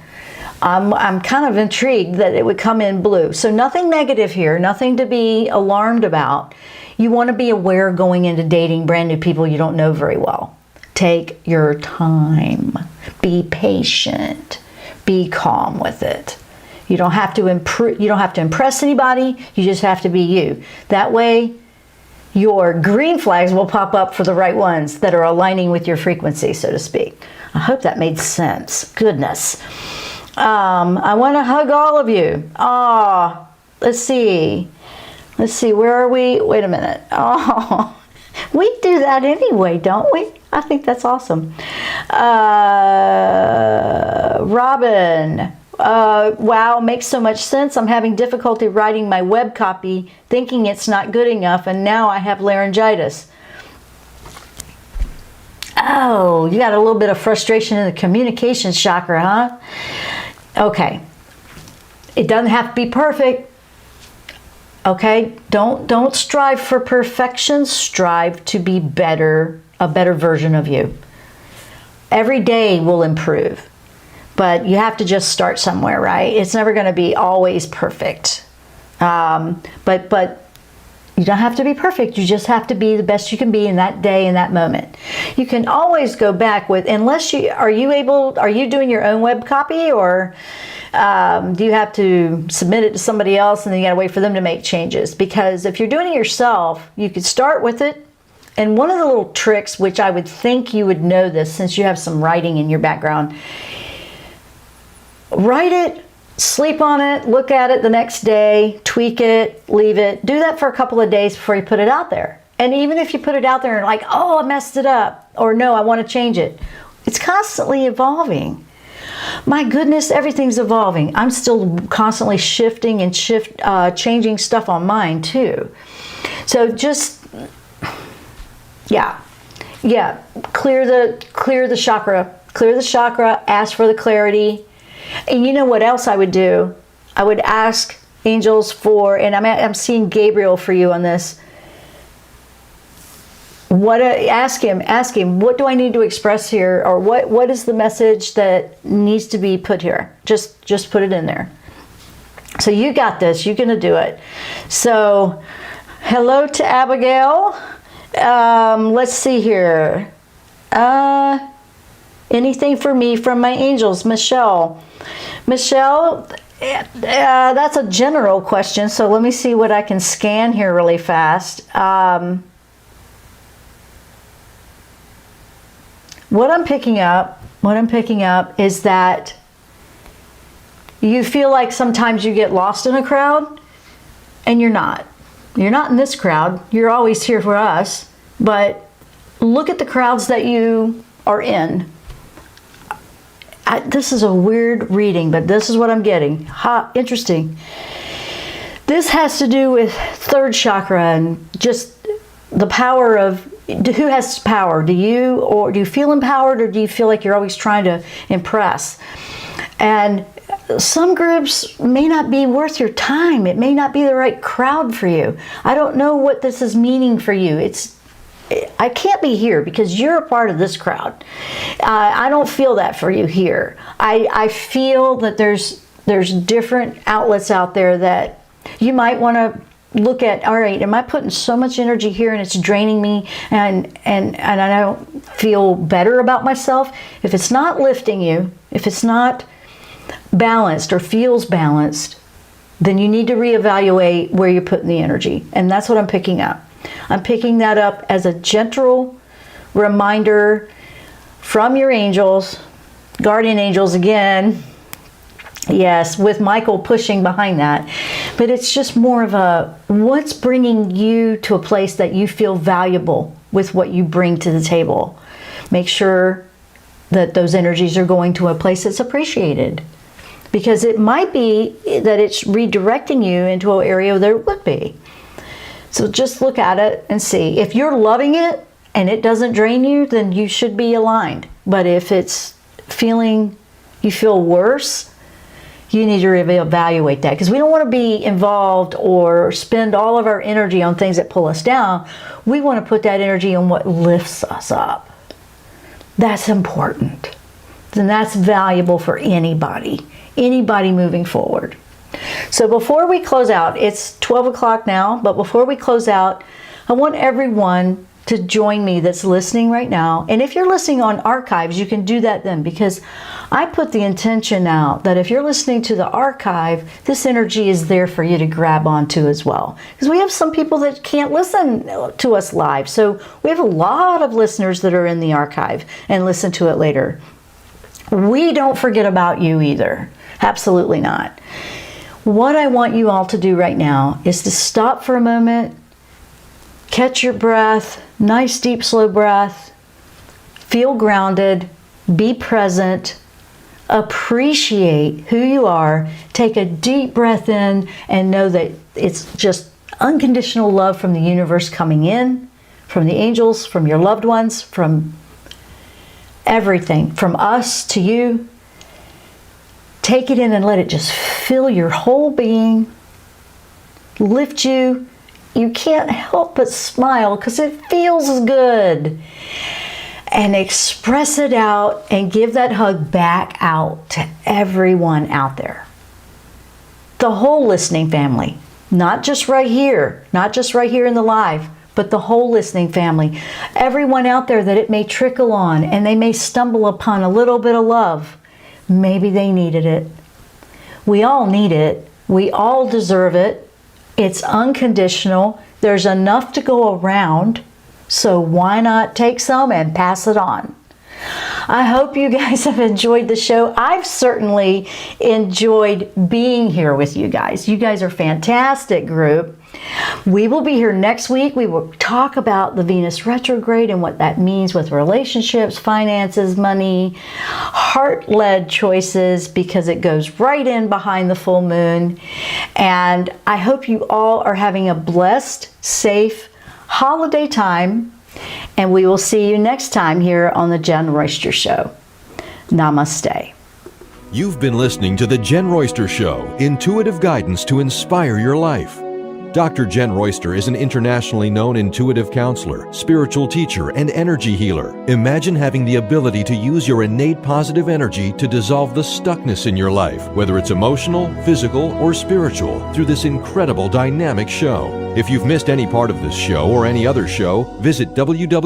I'm kind of intrigued that it would come in blue. So nothing negative here, nothing to be alarmed about. You want to be aware going into dating brand new people you don't know very well. Take your time. Be patient. Be calm with it. You don't have to impress anybody. You just have to be you. That way, your green flags will pop up for the right ones that are aligning with your frequency, so to speak. I hope that made sense. Goodness. I want to hug all of you. Let's see. Where are we? Wait a minute. We do that anyway, don't we? I think that's awesome. Robin, wow, makes so much sense. I'm having difficulty writing my web copy, thinking it's not good enough, and now I have laryngitis. Oh, you got a little bit of frustration in the communications chakra, huh? Okay. It doesn't have to be perfect. Okay? Don't strive for perfection. Strive to be better, a better version of you. Every day will improve. But you have to just start somewhere, right? It's never going to be always perfect. But you don't have to be perfect. You just have to be the best you can be in that day, in that moment. You can always go back with, are you doing your own web copy, or do you have to submit it to somebody else and then you got to wait for them to make changes? Because if you're doing it yourself, you could start with it. And one of the little tricks, which I would think you would know this since you have some writing in your background, write it, sleep on it, look at it the next day, tweak it, leave it. Do that for a couple of days before you put it out there. And even if you put it out there and like, oh, I messed it up, or no, I want to change it. It's constantly evolving. My goodness, everything's evolving. I'm still constantly shifting and changing stuff on mine too. So just, yeah, clear the chakra, ask for the clarity. And you know what else I would do? I would ask angels for, and I'm seeing Gabriel for you on this. Ask him, what do I need to express here? Or what is the message that needs to be put here? Just put it in there. So you got this, you're gonna do it. So, hello to Abigail. Let's see here. Anything for me from my angels? Michelle, that's a general question, so let me see what I can scan here really fast. What I'm picking up is that you feel like sometimes you get lost in a crowd, and you're not. You're not in this crowd. You're always here for us, but look at the crowds that you are in. This is a weird reading, but this is what I'm getting. Interesting. This has to do with third chakra and just the power of, who has power? Do you feel empowered, or do you feel like you're always trying to impress? And some groups may not be worth your time. It may not be the right crowd for you. I don't know what this is meaning for you. I can't be here because you're a part of this crowd. I don't feel that for you here. I feel that there's different outlets out there that you might want to look at. All right, am I putting so much energy here and it's draining me, and I don't feel better about myself? If it's not lifting you, if it's not balanced or feels balanced, then you need to reevaluate where you're putting the energy. And that's what I'm picking up. I'm picking that up as a gentle reminder from your angels, guardian angels again. Yes, with Michael pushing behind that. But it's just more of a, what's bringing you to a place that you feel valuable with what you bring to the table. Make sure that those energies are going to a place that's appreciated. Because it might be that it's redirecting you into an area there would be. So just look at it and see. If you're loving it and it doesn't drain you, then you should be aligned. But if it's you feel worse, you need to reevaluate that, because we don't want to be involved or spend all of our energy on things that pull us down. We want to put that energy on what lifts us up. That's important. And that's valuable for anybody moving forward. So before we close out, it's 12 o'clock now, but before we close out, I want everyone to join me that's listening right now. And if you're listening on archives, you can do that then, because I put the intention out that if you're listening to the archive, this energy is there for you to grab onto as well. Because we have some people that can't listen to us live. So we have a lot of listeners that are in the archive and listen to it later. We don't forget about you either. Absolutely not. What I want you all to do right now is to stop for a moment, catch your breath, nice deep slow breath, feel grounded, be present, appreciate who you are, take a deep breath in and know that it's just unconditional love from the universe coming in, from the angels, from your loved ones, from everything, from us to you. Take it in and let it just fill your whole being, lift you. You can't help but smile because it feels good. And express it out and give that hug back out to everyone out there. The whole listening family, not just right here in the live, but the whole listening family. Everyone out there that it may trickle on and they may stumble upon a little bit of love. Maybe they needed it. We all need it. We all deserve it. It's unconditional. There's enough to go around. So why not take some and pass it on? I hope you guys have enjoyed the show. I've certainly enjoyed being here with you guys. You guys are a fantastic group. We will be here next week. We will talk about the Venus retrograde and what that means with relationships, finances, money, heart-led choices, because it goes right in behind the full moon. And I hope you all are having a blessed, safe holiday time. And we will see you next time here on the Jenn Royster Show. Namaste. You've been listening to the Jenn Royster Show, intuitive guidance to inspire your life. Dr. Jenn Royster is an internationally known intuitive counselor, spiritual teacher, and energy healer. Imagine having the ability to use your innate positive energy to dissolve the stuckness in your life, whether it's emotional, physical, or spiritual, through this incredible dynamic show. If you've missed any part of this show or any other show, visit www